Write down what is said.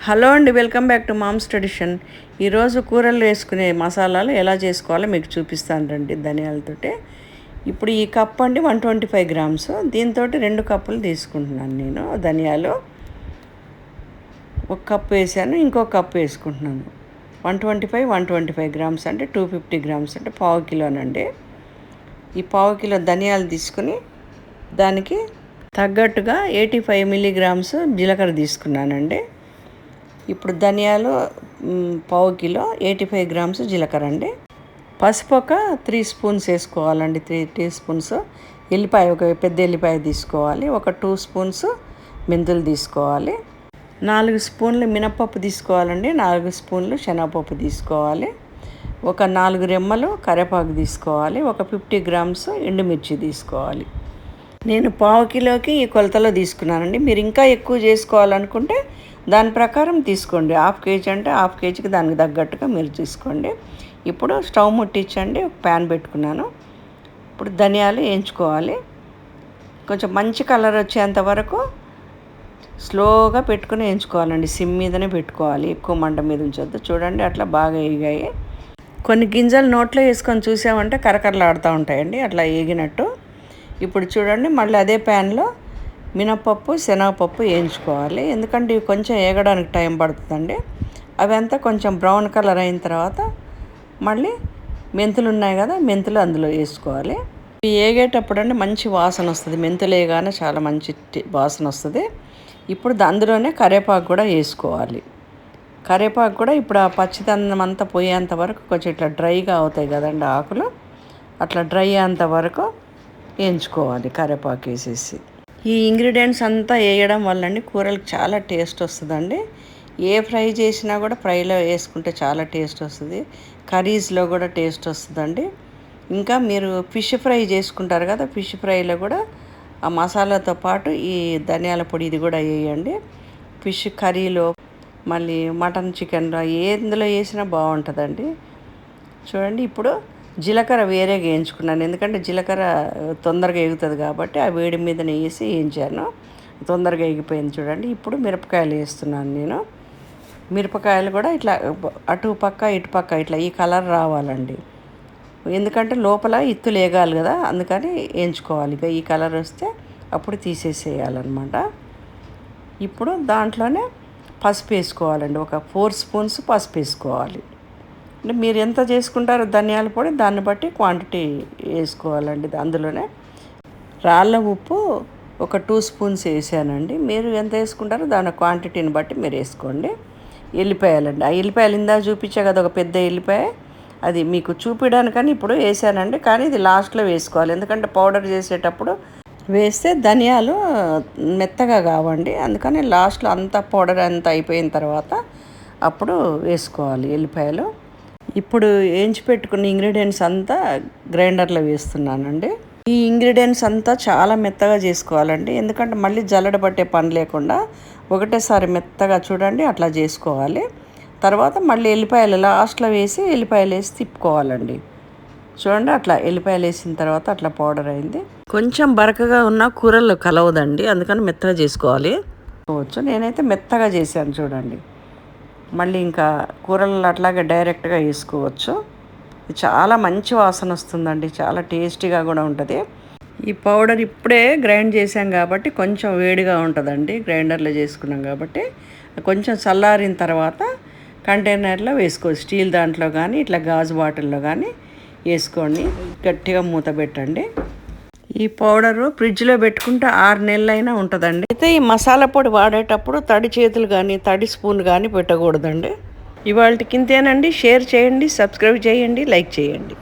Hello అండి, welcome back to mom's tradition. ఈరోజు కూరలు వేసుకునే మసాలాలు ఎలా చేసుకోవాలో మీకు చూపిస్తాను రండి. ధనియాలతోటి ఇప్పుడు ఈ కప్ అండి 125 గ్రామ్స్, దీంతో 2 కప్పులు తీసుకుంటున్నాను నేను. ధనియాలు 1 కప్పు వేసాను, ఇంకో కప్పు వేసుకుంటున్నాను. 125 గ్రామ్స్ అంటే 250 గ్రామ్స్ అంటే పావు కిలోనండి. ఈ పావు కిలో ధనియాలు తీసుకుని దానికి తగ్గట్టుగా 85 మిల్లీగ్రామ్స్ జీలకర్ర తీసుకున్నానండి. ఇప్పుడు ధనియాలు పావు కిలో, 85 గ్రామ్స్ జీలకర్ర అండి. పసుపు ఒక 3 స్పూన్స్ వేసుకోవాలండి, 3 టీ స్పూన్స్. ఎల్లిపాయ ఒక పెద్ద ఎల్లిపాయ తీసుకోవాలి. ఒక 2 స్పూన్స్ మెంతులు తీసుకోవాలి. 4 స్పూన్లు మినపప్పు తీసుకోవాలండి. 4 స్పూన్లు శనగపప్పు తీసుకోవాలి. ఒక 4 రెమ్మలు కరివేపాకు తీసుకోవాలి. ఒక 50 గ్రామ్స్ ఎండుమిర్చి తీసుకోవాలి. నేను పావు కిలోకి ఈ కొలతలో తీసుకున్నానండి. మీరు ఇంకా ఎక్కువ చేసుకోవాలనుకుంటే దాని ప్రకారం తీసుకోండి. హాఫ్ కేజీ అంటే హాఫ్ కేజీకి దానికి తగ్గట్టుగా మీరు తీసుకోండి. ఇప్పుడు స్టవ్ ముట్టించండి, ప్యాన్ పెట్టుకున్నాను. ఇప్పుడు ధనియాలు వేయించుకోవాలి. కొంచెం మంచి కలర్ వచ్చేంత వరకు స్లోగా పెట్టుకుని వేయించుకోవాలండి. సిమ్ మీదనే పెట్టుకోవాలి, ఎక్కువ మంట మీద ఉంచొద్దు. చూడండి అట్లా బాగా వేగాయి. కొన్ని గింజలు నోట్లో వేసుకొని చూసామంటే కరకరలాడుతూ ఉంటాయండి, అట్లా వేగినట్టు. ఇప్పుడు చూడండి మళ్ళీ అదే ప్యాన్లో మినపప్పు శనగపప్పు వేయించుకోవాలి. ఎందుకంటే ఇవి కొంచెం వేగడానికి టైం పడుతుందండి. అవి అంతా కొంచెం బ్రౌన్ కలర్ అయిన తర్వాత మళ్ళీ మెంతులు ఉన్నాయి కదా, మెంతులు అందులో వేసుకోవాలి. ఇవి వేగేటప్పుడు అండి మంచి వాసన వస్తుంది. మెంతులు వేయగానే చాలా మంచి వాసన వస్తుంది. ఇప్పుడు అందులోనే కరివేపాకు కూడా వేసుకోవాలి. కరివేపాకు కూడా ఇప్పుడు ఆ పచ్చిదన్నం అంతా పోయేంత వరకు కొంచెం ఇట్లా డ్రైగా అవుతాయి కదండి ఆకులు, అట్లా డ్రై అయ్యేంత వరకు వేయించుకోవాలి కరివేపాకు వేసేసి. ఈ ఇంగ్రీడియంట్స్ అంతా వేయడం వల్ల అండి కూరలకు చాలా టేస్ట్ వస్తుందండి. ఏ ఫ్రై చేసినా కూడా ఫ్రైలో వేసుకుంటే చాలా టేస్ట్ వస్తుంది. కర్రీస్లో కూడా టేస్ట్ వస్తుందండి. ఇంకా మీరు ఫిష్ ఫ్రై చేసుకుంటారు కదా, ఫిష్ ఫ్రైలో కూడా ఆ మసాలాతో పాటు ఈ ధనియాల పొడి ఇది కూడా వేయండి. ఫిష్ కర్రీలో మళ్ళీ మటన్ చికెన్లో ఎందులో వేసినా బాగుంటుందండి. చూడండి ఇప్పుడు జీలకర్ర వేరేగా వేయించుకున్నాను, ఎందుకంటే జీలకర్ర తొందరగా ఎగుతుంది కాబట్టి ఆ వేడి మీదనే వేసి వేయించాను. తొందరగా ఎగిపోయింది చూడండి. ఇప్పుడు మిరపకాయలు వేస్తున్నాను నేను. మిరపకాయలు కూడా ఇట్లా అటు పక్క ఇటు పక్క ఇట్లా ఈ కలర్ రావాలండి, ఎందుకంటే లోపల ఇత్తులు వేగాలి కదా, అందుకని వేయించుకోవాలి. ఇక ఈ కలర్ వస్తే అప్పుడు తీసేసేయాలన్నమాట. ఇప్పుడు దాంట్లోనే పసుపు వేసుకోవాలండి. ఒక 4 స్పూన్స్ పసుపు వేసుకోవాలి. అంటే మీరు ఎంత చేసుకుంటారో ధనియాల పొడి దాన్ని బట్టి క్వాంటిటీ వేసుకోవాలండి. అందులోనే రాళ్ళ ఉప్పు ఒక 2 స్పూన్స్ వేసానండి. మీరు ఎంత వేసుకుంటారో దాని క్వాంటిటీని బట్టి మీరు వేసుకోండి. ఎల్లిపాయలండి, ఆ ఎల్లిపాయలు ఇందా చూపించా కదా, ఒక పెద్ద ఎల్లిపాయ, అది మీకు చూపించడానికని ఇప్పుడు వేసానండి. కానీ ఇది లాస్ట్లో వేసుకోవాలి, ఎందుకంటే పౌడర్ చేసేటప్పుడు వేస్తే ధనియాలు మెత్తగా కావండి. అందుకని లాస్ట్లో అంతా పౌడర్ అంతా అయిపోయిన తర్వాత అప్పుడు వేసుకోవాలి ఎల్లిపాయలు. ఇప్పుడు వేయించి పెట్టుకున్న ఇంగ్రీడియంట్స్ అంతా గ్రైండర్లో వేస్తున్నానండి. ఈ ఇంగ్రీడియంట్స్ అంతా చాలా మెత్తగా చేసుకోవాలండి, ఎందుకంటే మళ్ళీ జల్లడ పట్టే పని లేకుండా ఒకటేసారి మెత్తగా చూడండి అట్లా చేసుకోవాలి. తర్వాత మళ్ళీ ఎల్లిపాయలు లాస్ట్లో వేసి ఎల్లిపాయలు వేసి తిప్పుకోవాలండి. చూడండి అట్లా ఎల్లిపాయలు వేసిన తర్వాత అట్లా పౌడర్ అయింది. కొంచెం బరకగా ఉన్న కూరలు కలవదండి, అందుకని మెత్తగా చేసుకోవాలి. నేనైతే మెత్తగా చేశాను చూడండి. మళ్ళీ ఇంకా కూరలు అట్లాగే డైరెక్ట్గా వేసుకోవచ్చు. చాలా మంచి వాసన వస్తుందండి, చాలా టేస్టీగా కూడా ఉంటుంది. ఈ పౌడర్ ఇప్పుడే గ్రైండ్ చేసాం కాబట్టి కొంచెం వేడిగా ఉంటుందండి, గ్రైండర్లో చేసుకున్నాం కాబట్టి. కొంచెం చల్లారిన తర్వాత కంటైనర్లో వేసుకోవచ్చు, స్టీల్ దాంట్లో కానీ ఇట్లా గాజు బాటిల్లో కానీ వేసుకోండి. గట్టిగా మూత పెట్టండి. ఈ పౌడరు ఫ్రిడ్జ్లో పెట్టుకుంటే 6 నెలలైనా ఉంటుందండి. అయితే ఈ మసాలా పొడి వాడేటప్పుడు తడి చేతులు కానీ తడి స్పూన్ కానీ పెట్టకూడదండి. ఇవాళకి ఇంతేనండి. షేర్ చేయండి, సబ్స్క్రైబ్ చేయండి, లైక్ చేయండి.